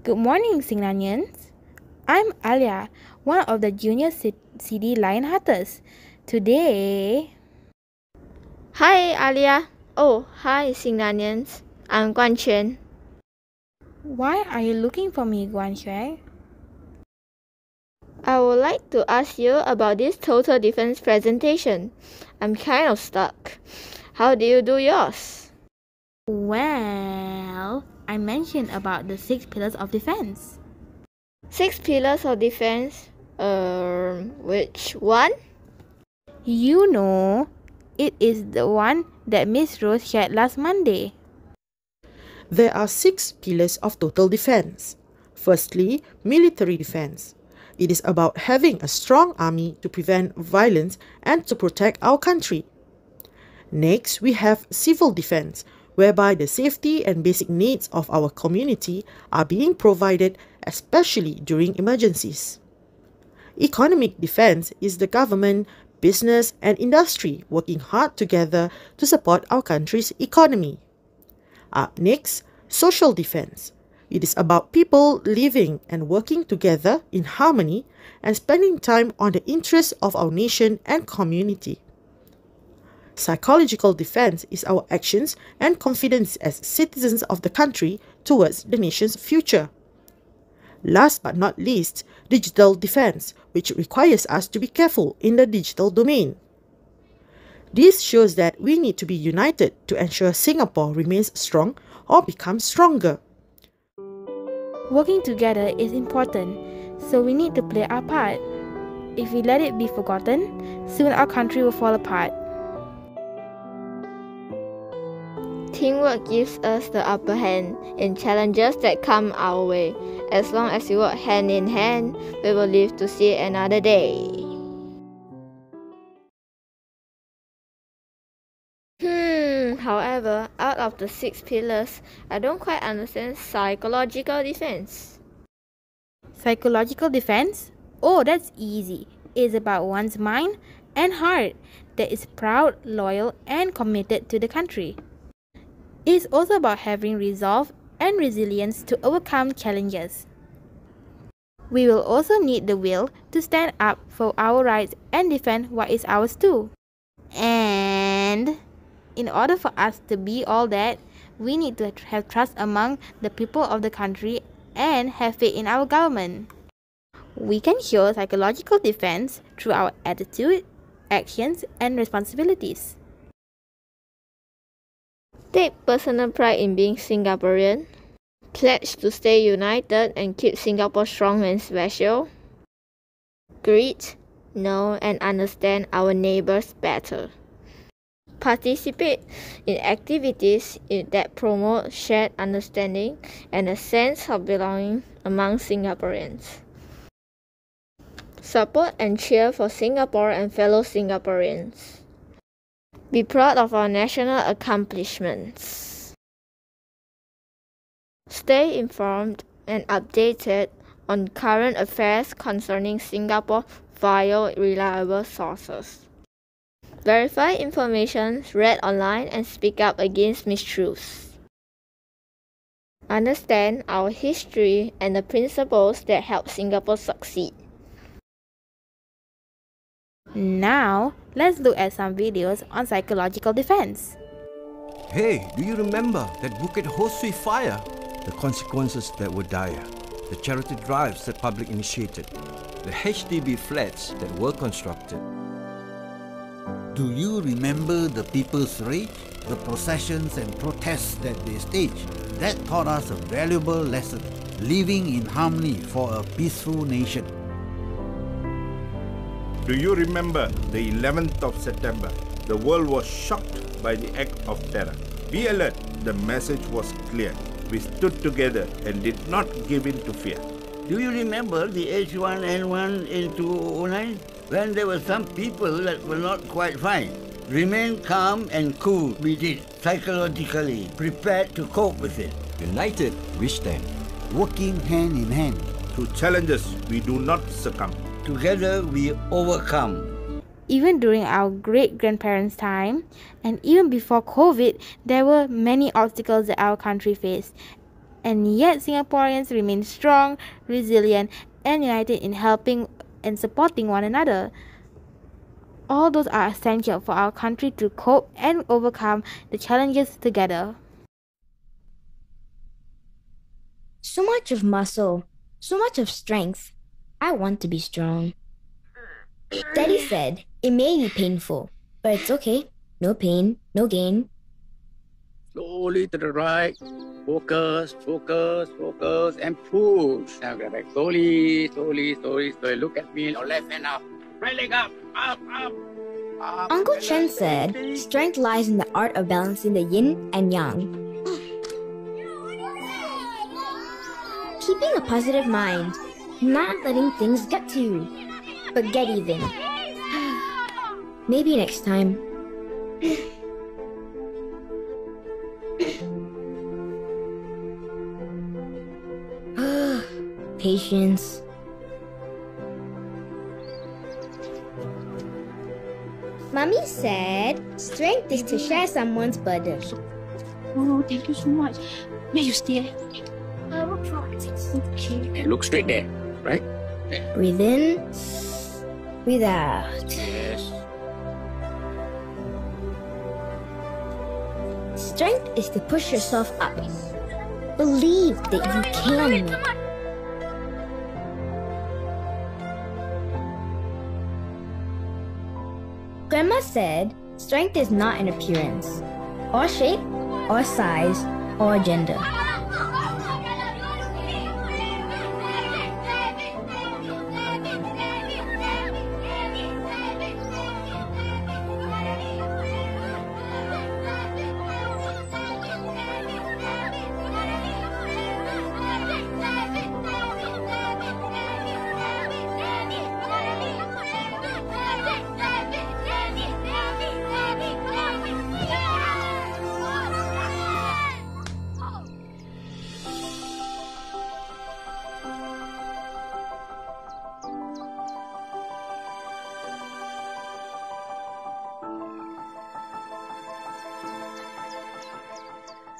Good morning, Xingnanians. I'm Alia, one of the junior CD Lionhearters. Today... Hi, Alia. Oh, hi, Xingnanians. I'm Guan Quan. Why are you looking for me, Guan Quan? I would like to ask you about this total defense presentation. I'm kind of stuck. How do you do yours? Well, I mentioned about the 6 pillars of defense. 6 pillars of defense? Which one? You know, it is the one that Miss Rose shared last Monday. There are 6 pillars of total defense. Firstly, military defense. It is about having a strong army to prevent violence and to protect our country. Next, we have civil defense, whereby the safety and basic needs of our community are being provided, especially during emergencies. Economic defense is the government, business, and industry working hard together to support our country's economy. Up next, social defense. It is about people living and working together in harmony and spending time on the interests of our nation and community. Psychological defense is our actions and confidence as citizens of the country towards the nation's future. Last but not least, digital defense, which requires us to be careful in the digital domain. This shows that we need to be united to ensure Singapore remains strong or becomes stronger. Working together is important, so we need to play our part. If we let it be forgotten, soon our country will fall apart. Teamwork gives us the upper hand in challenges that come our way. As long as we work hand in hand, we will live to see another day. However, out of the 6 pillars, I don't quite understand psychological defense. Psychological defense? Oh, that's easy. It's about one's mind and heart that is proud, loyal, and committed to the country. It's also about having resolve and resilience to overcome challenges. We will also need the will to stand up for our rights and defend what is ours too. And in order for us to be all that, we need to have trust among the people of the country and have faith in our government. We can show psychological defense through our attitude, actions, and responsibilities. Take personal pride in being Singaporean. Pledge to stay united and keep Singapore strong and special. Greet, know, and understand our neighbors better. Participate in activities that promote shared understanding and a sense of belonging among Singaporeans. Support and cheer for Singapore and fellow Singaporeans. Be proud of our national accomplishments. Stay informed and updated on current affairs concerning Singapore via reliable sources. Verify information read online and speak up against mistruths. Understand our history and the principles that help Singapore succeed. Now, let's look at some videos on psychological defense. Hey, do you remember that Bukit Ho Swee fire? The consequences that were dire, the charity drives that public initiated, the HDB flats that were constructed. Do you remember the People's Rage? The processions and protests that they staged? That taught us a valuable lesson, living in harmony for a peaceful nation. Do you remember the 11th of September? The world was shocked by the act of terror. Be alert, the message was clear. We stood together and did not give in to fear. Do you remember the H1N1 in 2009? When there were some people that were not quite fine. Remain calm and cool, we did, psychologically, prepared to cope with it. United, we stand. Working hand in hand. To challenges, we do not succumb. Together we overcome. Even during our great-grandparents' time, and even before COVID, there were many obstacles that our country faced. And yet Singaporeans remain strong, resilient, and united in helping and supporting one another. All those are essential for our country to cope and overcome the challenges together. So much of muscle, so much of strength. I want to be strong. Daddy said it may be painful, but it's okay. No pain, no gain. Slowly to the right. Focus, focus, focus, and push. Now get back slowly, slowly, slowly, slowly. Look at me. Your left hand up. Right leg up, up, up. Uncle Chen said strength lies in the art of balancing the yin and yang. Keeping a positive mind, not letting things get to you, but get even. Maybe next time. Patience. Mommy said strength is to share someone's burden. Oh, thank you so much. May you stay? I will practice. Okay. And look straight there, right? Breathe in, breathe out. Yes. Strength is to push yourself up. Believe that you can. Grandma said strength is not an appearance, or shape, or size, or gender.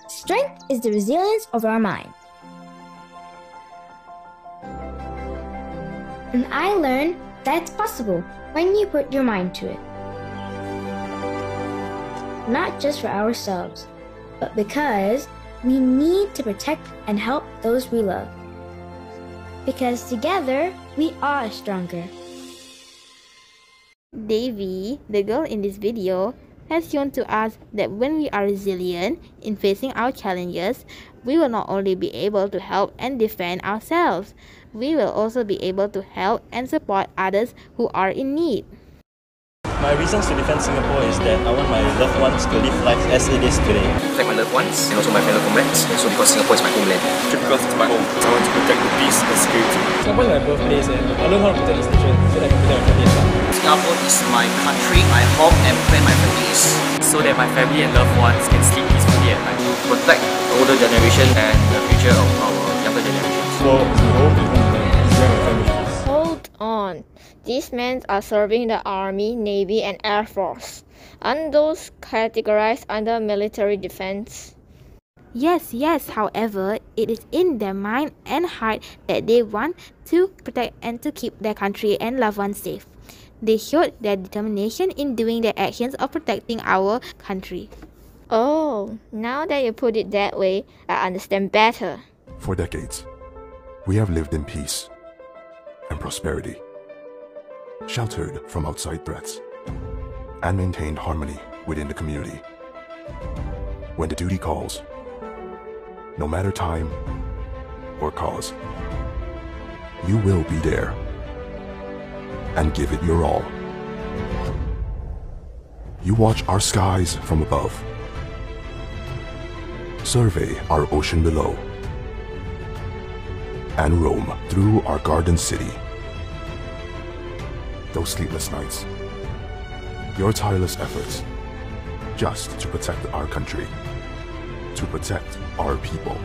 Strength is the resilience of our mind. And I learned that it's possible when you put your mind to it. Not just for ourselves, but because we need to protect and help those we love. Because together, we are stronger. Davy, the girl in this video, has shown to us that when we are resilient in facing our challenges, we will not only be able to help and defend ourselves, we will also be able to help and support others who are in need. My reasons to defend Singapore is that I want my loved ones to live life as it is today. Protect my loved ones and also my fellow comrades, and so because Singapore is my homeland. Because it's my home, I want to protect the peace and security. Singapore is my birthplace and I learn how to protect this nation so that I can protect my family as well. Singapore is my country, my home, and where my family is. So that my family and loved ones can sleep peacefully at night. Protect the older generation and the future of our younger generations. So, it's my home and where my family is. Hold on. These men are serving the Army, Navy, and Air Force. Aren't those categorized under military defense? Yes, however, it is in their mind and heart that they want to protect and to keep their country and loved ones safe. They showed their determination in doing their actions of protecting our country. Oh, now that you put it that way, I understand better. For decades, we have lived in peace and prosperity, sheltered from outside threats, and maintained harmony within the community. When the duty calls, no matter time or cause, you will be there and give it your all. You watch our skies from above, survey our ocean below, and roam through our garden city. Those sleepless nights, your tireless efforts, just to protect our country, to protect our people.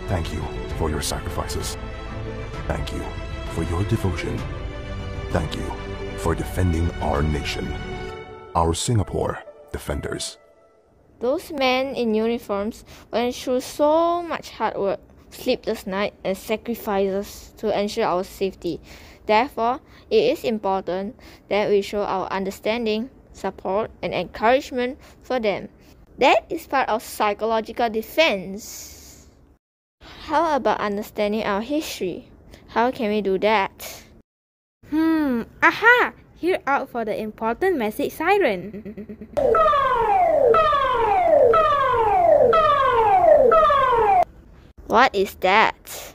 Thank you for your sacrifices. Thank you for your devotion. Thank you for defending our nation, our Singapore defenders. Those men in uniforms went through so much hard work, sleepless nights, and sacrifices to ensure our safety. Therefore, it is important that we show our understanding, support, and encouragement for them. That is part of psychological defense. How about understanding our history? How can we do that? Aha! Hear out for the important message siren. What is that?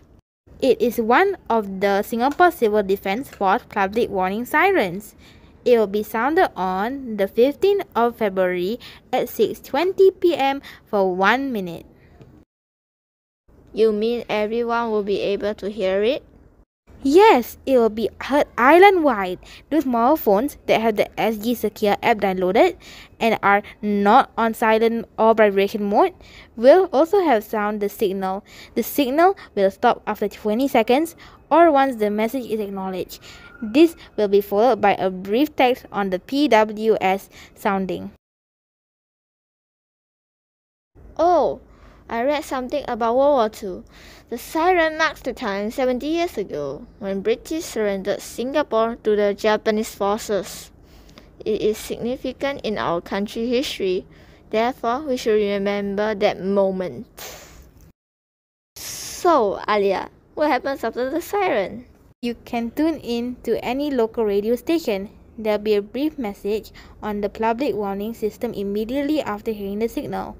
It is one of the Singapore Civil Defence Force public warning sirens. It will be sounded on the 15th of February at 6:20 p.m. for 1 minute. You mean everyone will be able to hear it? Yes, it will be heard island-wide. Those mobile phones that have the SG Secure app downloaded and are not on silent or vibration mode will also have sound the signal. The signal will stop after 20 seconds or once the message is acknowledged. This will be followed by a brief text on the PWS sounding. Oh, I read something about World War II. The siren marks the time 70 years ago when British surrendered Singapore to the Japanese forces. It is significant in our country's history. Therefore, we should remember that moment. So, Alia, what happens after the siren? You can tune in to any local radio station. There will be a brief message on the public warning system immediately after hearing the signal.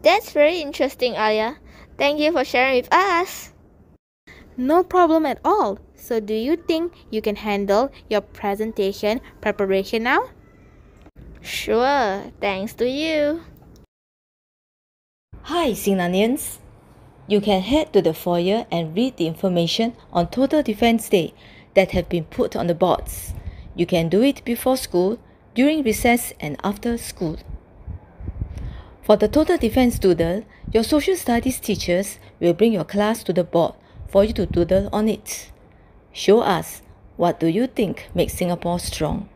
That's very interesting, Alia. Thank you for sharing with us. No problem at all. So do you think you can handle your presentation preparation now? Sure, thanks to you. Hi, Xingnanians. You can head to the foyer and read the information on Total Defense Day that have been put on the boards. You can do it before school, during recess, and after school. For the Total Defense Doodle, your social studies teachers will bring your class to the board for you to doodle on it. Show us, what do you think makes Singapore strong?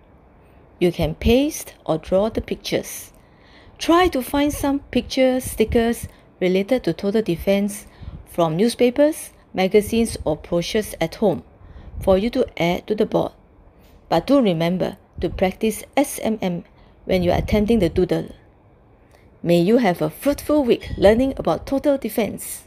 You can paste or draw the pictures. Try to find some pictures, stickers related to total defense from newspapers, magazines, or brochures at home for you to add to the board. But do remember to practice SMM when you are attempting the doodle. May you have a fruitful week learning about total defense.